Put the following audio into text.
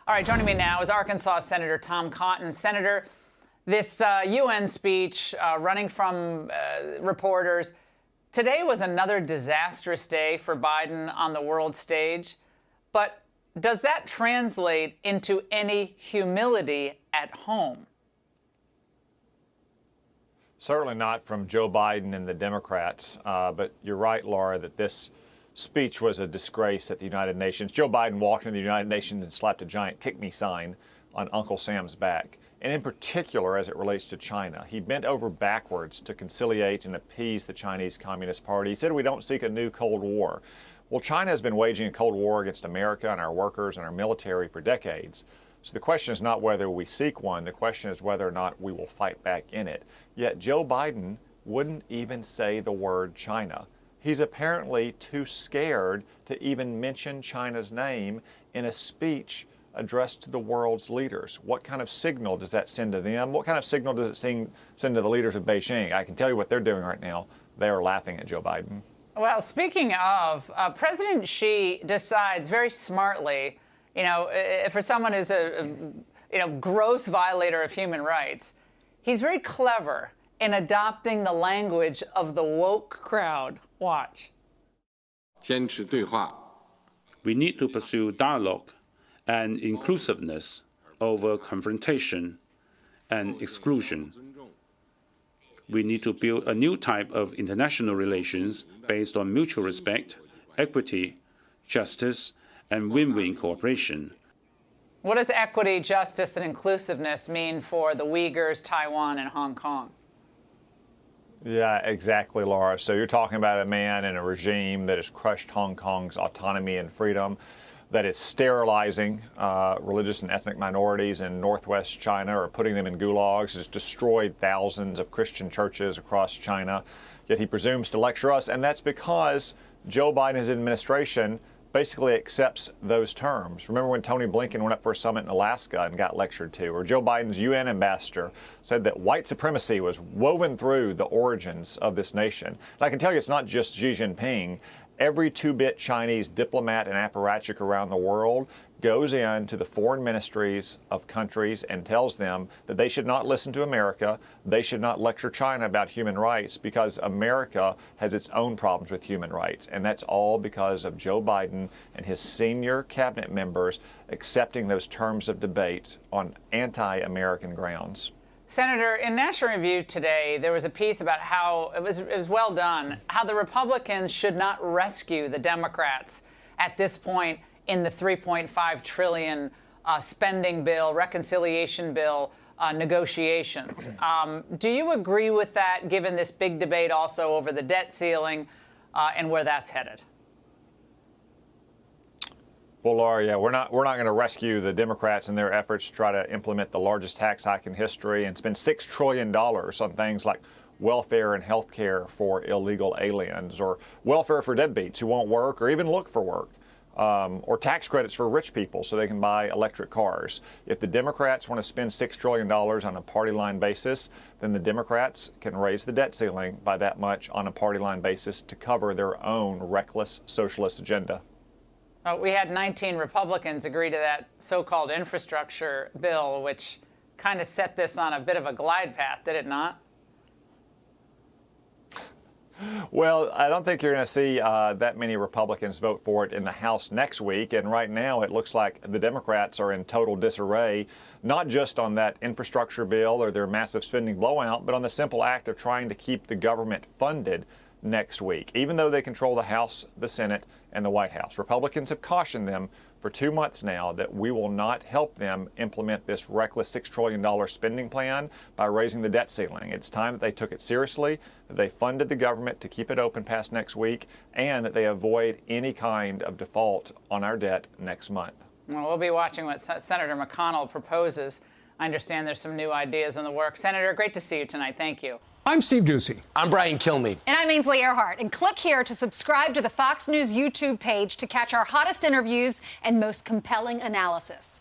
All right, joining me now is Arkansas Senator Tom Cotton. Senator, this UN speech running from reporters, today was another disastrous day for Biden on the world stage. But does that translate into any humility at home? Certainly not from Joe Biden and the Democrats. But you're right, Laura, that this speech was a disgrace at the United Nations. Joe Biden walked into the United Nations and slapped a giant kick me sign on Uncle Sam's back. And in particular, as it relates to China, he bent over backwards to conciliate and appease the Chinese Communist Party. He said, "We don't seek a new Cold War." Well, China has been waging a Cold War against America and our workers and our military for decades. So the question is not whether we seek one. The question is whether or not we will fight back in it. Yet Joe Biden wouldn't even say the word China. He's apparently too scared to even mention China's name in a speech addressed to the world's leaders. What kind of signal does that send to them? What kind of signal does it send to the leaders of Beijing? I can tell you what they're doing right now. They are laughing at Joe Biden. Well, speaking of, President Xi decides very smartly, for someone who's a gross violator of human rights, he's very clever in adopting the language of the woke crowd. Watch. We need to pursue dialogue and inclusiveness over confrontation and exclusion. We need to build a new type of international relations based on mutual respect, equity, justice, and win-win cooperation. What does equity, justice, and inclusiveness mean for the Uyghurs, Taiwan, and Hong Kong? Yeah, exactly, Laura. So you're talking about a man in a regime that has crushed Hong Kong's autonomy and freedom, that is sterilizing religious and ethnic minorities in northwest China or putting them in gulags, has destroyed thousands of Christian churches across China. Yet he presumes to lecture us, and that's because Joe Biden's administration basically accepts those terms. Remember when Tony Blinken went up for a summit in Alaska and got lectured to, or Joe Biden's UN ambassador said that white supremacy was woven through the origins of this nation. And I can tell you it's not just Xi Jinping. Every two-bit Chinese diplomat and apparatchik around the world goes into the foreign ministries of countries and tells them that they should not listen to America, they should not lecture China about human rights because America has its own problems with human rights. And that's all because of Joe Biden and his senior cabinet members accepting those terms of debate on anti-American grounds. Senator, in National Review today, there was a piece about how, it was well done, how the Republicans should not rescue the Democrats at this point in the $3.5 trillion spending bill, reconciliation bill negotiations. Do you agree with that, given this big debate also over the debt ceiling and where that's headed? Well, Laura, yeah, we're not going to rescue the Democrats in their efforts to try to implement the largest tax hike in history and spend $6 trillion on things like welfare and health care for illegal aliens, or welfare for deadbeats who won't work or even look for work, or tax credits for rich people so they can buy electric cars. If the Democrats want to spend $6 trillion on a party line basis, then the Democrats can raise the debt ceiling by that much on a party line basis to cover their own reckless socialist agenda. We had 19 Republicans agree to that so-called infrastructure bill, which kind of set this on a bit of a glide path, did it not? Well, I don't think you're going to see that many Republicans vote for it in the House next week. And right now, it looks like the Democrats are in total disarray, not just on that infrastructure bill or their massive spending blowout, but on the simple act of trying to keep the government funded next week, even though they control the House, the Senate, and the White House. Republicans have cautioned them for 2 months now that we will not help them implement this reckless $6 trillion spending plan by raising the debt ceiling. It's time that they took it seriously, that they funded the government to keep it open past next week, and that they avoid any kind of default on our debt next month. Well, we'll be watching what Senator McConnell proposes. I understand there's some new ideas in the works. Senator, great to see you tonight. Thank you. I'm Steve Ducey. I'm Brian Kilmeade. And I'm Ainsley Earhart. And click here to subscribe to the Fox News YouTube page to catch our hottest interviews and most compelling analysis.